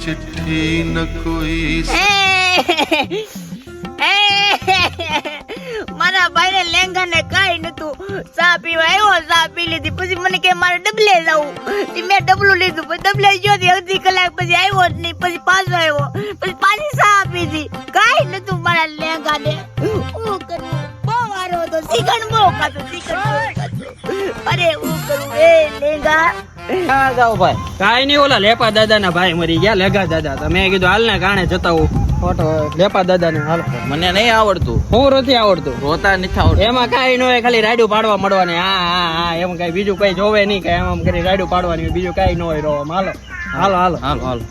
चिट्ठी न कोई મારા ભાઈ ને લેંગા ને કઈ નતું ચા પીવા આવ્યો ચા પી લીધી પછી મને કે મારે ડબલે જવું મેં ડબલું લીધું પછી ડબલે ગયો અડધી કલાક પછી આવ્યો જ નહીં પછી પાછો આવ્યો પછી પાછી ચા પીધી કઈ નતું મારા લેંગા ને હું કરું બહુ વારો હતો શીખણ બહુ ખાતો અરે હું કરું એ લેંગા ક્યાં જાવ ભાઈ? કાઈ નહીં, ઓલા લેપા દાદા ના ભાઈ મરી ગયા, લેગા દાદા. તો મેં કીધું હાલ ને ગાણે જતા હું ફોટો લેપા દાદા ને હાલ. મને નહીં આવડતું, હું નથી આવડતું, રોતા નથી આવડતું. એમાં કાઈ ન હોય, ખાલી રાયડું પાડવા મળવાની. હા હા હા, એમ કઈ બીજું કઈ જોવે નહીં, કઈ એમ કરી રાયડું પાડવાની, બીજું કઈ ન હોય રોવામાં. હાલો હાલો હાલો હાલો હાલો.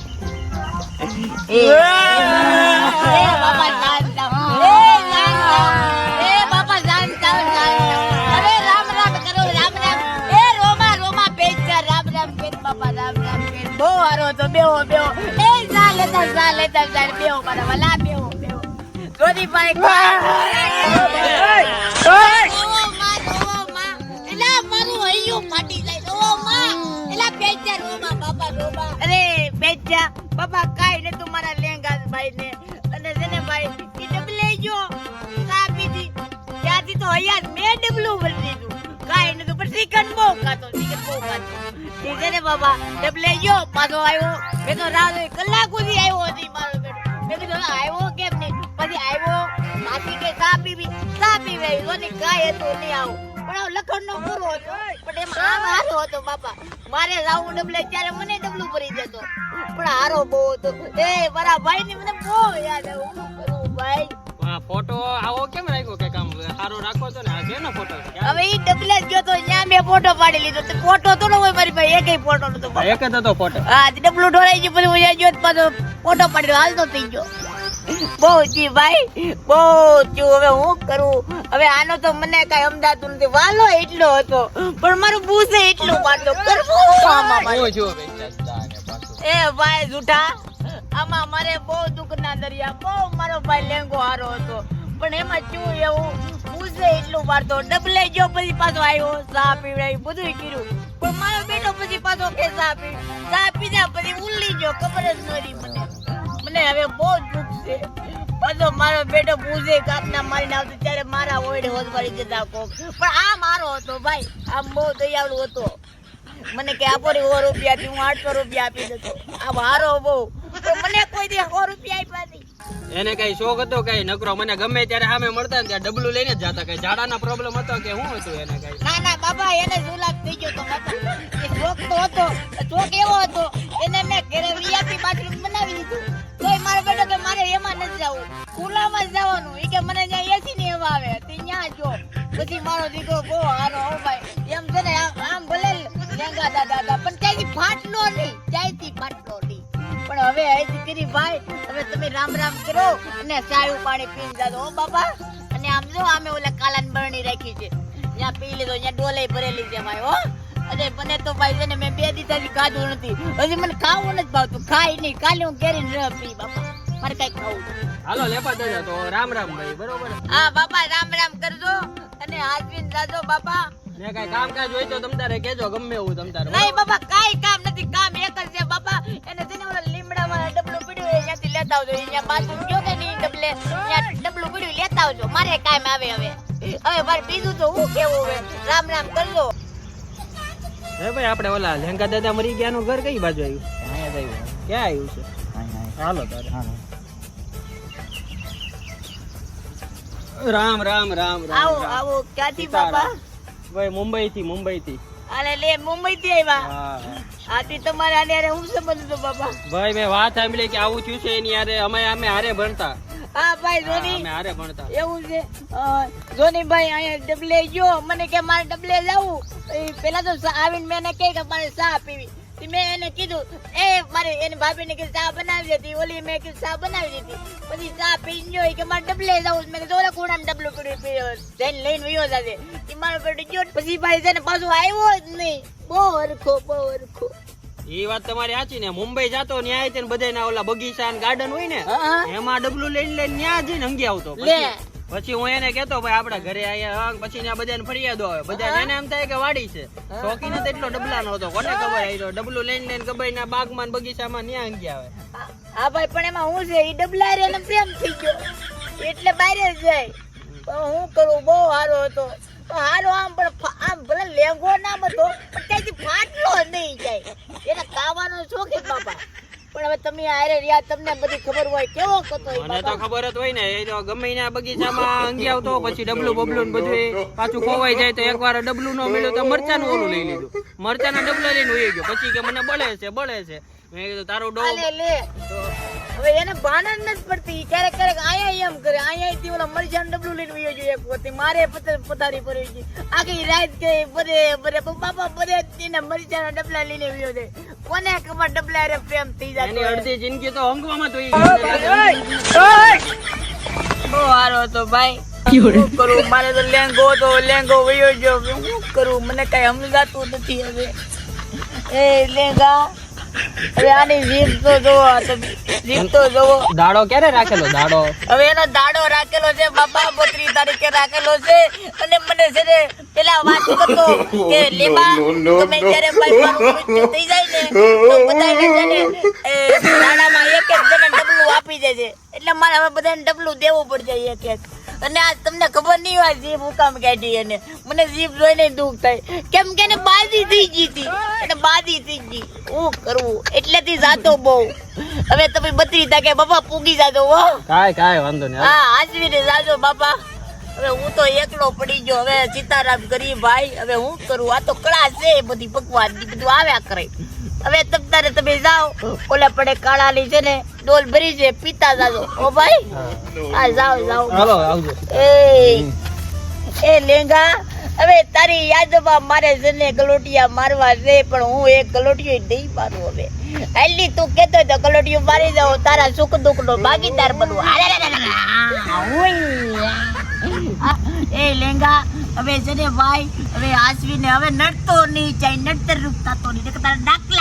એ બાપા જાનતા એ બાપા જાનતા અરે રામ રામ કરો રામ રામ એ રોમા રોમા પેચા રામ રામ પેચ બાપા રામ રામ પેચ બહુ હારો તો બેહો બેહો એ ચાલે ચાલે બેહો મારા વાલા બેહો બેહો જોદી ભાઈ એલા મારું હૈયું ફાટી જાય ઓ માં એલા પેચા રોમા બાપા રોમા અરે પેચા બાપા કાઈ ને તમારા લેંગા ભાઈ ને અને જેને ભાઈ ઈ ડબલે જો ચા પીધી ત્યાંથી તો હૈયા મેં ડબલું ભરી દીધું કાઈ ને તો પણ ચિકન બહુ ખાતો ઠીક છે ને બાબા ડબલે જો પાછો આવ્યો મેં તો રાહ જોઈ કલાક સુધી આવ્યો હતી મારો બેટો મેં કીધું આવ્યો કેમ નહીં પછી આવ્યો માથી કે ચા પીવી જોની કાઈ હતું નહીં આવું પણ લખણ નો પૂરો હતો પણ એમાં આમ હારો હતો બાપા મારે જાવું ડબલે ત્યારે મને ડબલું ભરી દેતો પણ હારો બહુ હતો એ મારા ભાઈ ની મને બહુ યાદ આવે હું કરું ભાઈ ફોટો આવો કેમ રાખ્યો? કે કામ સારો રાખો છો ને? આ કેનો ફોટો છે? હવે ઈ ડબલે જ ગયો તો ત્યાં મેં ફોટો પાડી લીધો તો ફોટો તો ન હોય મારી ભાઈ એકય ફોટો નતો એક જ હતો ફોટો. હા ડબલું ઢોળાઈ ગયું પછી હું ત્યાં ગયો પાછો ફોટો પાડી હાલતો થઈ ગયો બહુ જી ભાઈ બહુ છું હવે હું કરું હવે આનો તો મને કઈ અમદાતું નથી વાલો એટલો હતો પણ મારું બૂસે એટલું પાડતો કરવું આમાં મારે. જો ભાઈ એ ભાઈ જૂઠા આમાં મારે બહુ દુઃખ ના દરિયા બહુ મારો ભાઈ લેંગો હારો હતો પણ એમાં શું એવું પૂછે એટલું પાડતો ડબલે ગયો પછી પાછો આવ્યો ચા પીવડાવી બધું કર્યું પણ મારો બેટો પછી પાછો કે ચા પીધા પછી ઉલ્લી ગયો ખબર જ નહોતી મને હવે બહુ દુઃખ છે બધો મારો બેટો પૂછે કાપના મારીને આવતો ત્યારે મારા ઓયડે હોદવાડી દેતા કોક પણ આ મારો હતો ભાઈ આમ બહુ દયાળુ હતો મને કે આપો રે 100 રૂપિયા થી હું 800 રૂપિયા આપી દેતો આ હારો બહુ મને કોઈ દે 100 રૂપિયા આપ્યા નહીં. એને કઈ શોખ હતો કઈ નકરો મને ગમે ત્યારે સામે મળતા ને ત્યાં ડબલું લઈને જ જતા. કઈ ઝાડાના પ્રોબ્લેમ હતો કે શું હતું એને? કઈ ના બાબા એને જુલાબ થઈ ગયો તો બાપા એ શોખ તો હતો શોખ એવો હતો એને મેં ઘરે વીઆઈપી બાથરૂમ બનાવી દીધું તોય મારો બેટો કે મારે એમાં નથી જવું ખુલ્લામાં જ જવાનું એ કે મને ત્યાં એસી ની હવા આવે તે ત્યાં જો પછી મારો દીકરો બહુ હારો હો ભાઈ એમ છે ને આમ ભલે લેંગા દાદા પણ ત્યાંથી ફાટલો નહીં પણ હવે અહીંથી કરી ભાઈ હવે તમે રામ રામ કરો અને ચાયું પાણી પીને જાજો હો બાપા અને આમ જો આમે ઓલા કાલાન બરણી રાખી છે ત્યાં પી લીધો ત્યાં ડોલે ભરેલી છે ભાઈ હો અને મને તો ભાઈ છે ને મેં 2 દિવસથી ખાધું નથી હજી મને ખાવું નથી ભાવતું ખાઈ નહીં કાલે હું કેરીને રસ પી બાપા મારે કઈ ખાવું હાલો લેપા દાદા તો રામ રામ ભાઈ. બરોબર હા બાપા રામ રામ કરજો અને હાજરીન જાજો બાપા ને કઈ કામકાજ હોય તો તમ તારે કેજો ગમે એવું તમ તારે. નહીં બાપા કાઈ કામ નથી કામ એક જ છે બાપા એને છે ને ઓલા લીમડામાં ડબલું પડ્યું ત્યાંથી લેતા આવજો અહીંયા બાથરૂમ ગયો કે નહીં ડબલે ત્યાં ડબલું પડ્યું લેતા આવજો મારે કામ આવે હવે મારે બીજું તો હું કેવું હવે રામ રામ કરજો. હે ભાઈ આપણે ઓલા લેંગા દાદા મરી ગયા નું ઘર કઈ બાજુ આવ્યું? અહીંયા જ ક્યાં આવ્યું છે? હાલો તારે. રામ રામ રામ આવો રામ. આવો ક્યાંથી બાપા? ભાઈ મુંબઈ થી. અરે લે મુંબઈ થી આવ્યા હા આથી તમારે આને હારે હું સંબંધ હતો બાપા? ભાઈ મેં વાત સાંભળી કે આવું થયું છે એની હારે અમે હારે ભણતા. હા ભાઈ જોની અમે હારે ભણતા. એવું છે જોની ભાઈ અહીંયા ડબલે ગયો મને કે મારે ડબલે જવું પેલા તો આવીને મેં એને કે મારે ચા પીવી મેં એને કીધું એ મારે એને ભાભી ને કીધું ચા બનાવી દીધી ઓલી મેં કીધું ચા બનાવી દીધી પછી ચા પીને જોઈ કે મારે ડબલે જવું મેં કીધું ઓલા કુડામાં ડબલું પીડ્યું જઈને લઈને વયો જાજે મારો બેટો ગયો પછી ભાઈ છે ને પાછું આવ્યો જ નહીં બહુ હરખો એ વાત તમારી સાચી ને. મુંબઈ જાતો ન્યાય છે ને બધા ઓલા બગીચા ગાર્ડન હોય ને હા. એમાં ડબલું લઈને ત્યાં જઈને હંગી આવતો. લે પછી હું એને કેતો ભાઈ આપડા ઘરે આયા પછી ત્યાં બધાને ફરિયાદો આવે બધા એને એમ થાય કે વાડી છે શોખીને તો એટલો ડબલા નો હતો કોને ખબર આવી ડબલું લઈને કબાઈ ના બાગમાં ને બગીચામાં ન્યા ગયા આવે હા ભાઈ પણ એમાં હું છે ઈ ડબલા રે ને પ્રેમ થઈ ગયો એટલે બહાર જ જાય પણ હું કરું બહુ સારો હતો હારો આમ પણ આમ ભલે લેંગો નામ હતો પણ ત્યાંથી ફાટલો નહીં જાય એને ખાવાનો શોખીન બાપા પણ હવે તમે આરે રહ્યા તમને બધી ખબર હોય કેવો હતો ઈ મને તો બાપા ખબર જ હોય ને એ તો ગમે ના બગીચામાં અંગી આવતો પછી ડબલું બબલું ને બધું પાછું ખોવાઈ જાય તો એકવાર ડબલું નો મળ્યું તો મરચાનું ઓલું લઈ લીધું મરચાના ડબલા લઈને ઉઈ ગયો પછી કે મને બળે છે મેં કીધું તારું ડો આલે લે હવે એને ભાન જ નથી પડતી ક્યારેક ક્યારેક આયા એમ કરે આયા ઓલા મરચાનું ડબલું લઈને વયો જોઈએ એક વખતે મારે પથારી પર ગઈ આખી રાત ગઈ બરે બાપા બરે તેના મરચાના ડબલા લઈને વયો દે કોને ખબર ડબલા રે પ્રેમ થઈ જાય એની અડધી જિંદગી તો અંગવામાં થઈ બહુ સારો હતો ભાઈ શું કરું મારે તો લેંગો વયો ગયો શું કરું મને કઈ સમજાતું નથી હવે એ લેંગા હવે આની જીભ તો જોવો દાડો ક્યારે રાખેલો દાડો હવે એનો દાડો રાખેલો છે બાપા 32 તારીખે રાખેલો છે અને મને છે ને પેલા વાત કરતો કે લેબા તમે જ્યારે ભાઈ મારું મૃત્યુ થઈ જાય ને તો બધાને છે ને દાડામાં એક જણ ડબલું આપી દેજે એટલે મારે હવે બધાને ડબલું દેવું પડશે એક અને આ તમને ખબર નહીં હોય જીભ હુકામ કાઢી અને મને જીભ જોઈને દુઃખ થાય કેમ કે એને બાદી થઈ ગઈ હતી એને બાદી થઈ ગઈ હું કરવું એટલેથી જાતો બહુ હવે તમે 32 તાકે બાપા પૂગી જાજો હો કાય વાંધો નહીં હા હાજવીને જાજો બાપા હવે હું તો એકલો પડી ગયો હવે સીતારામ કરી ભાઈ હવે હું કરું આ તો કળા છે બધી ભગવાન ની બધું આવ્યા કરે હવે તમતારે તમે જાઓ ઓલા પડે કાળાની છે ને ડોલ ભરી છે પીતા જાજો ઓ ભાઈ હા જાઓ હાલો આવજો એ લેંગા હવે તારી યાદમાં મારે જને ગલોટિયા મારવા છે પણ હું એક ગલોટિયો નહીં મારું હવે આટલી તું કેતો તો ગલોટિયો મારી જાવ તારા સુખ દુઃખ નો ભાગીદાર બનવું એ લેંગા હવે જને ભાઈ હવે આસવીને હવે નડતો નહીં ચાઈ નડતર રૂપ થતો નહીં તારા ડાકલા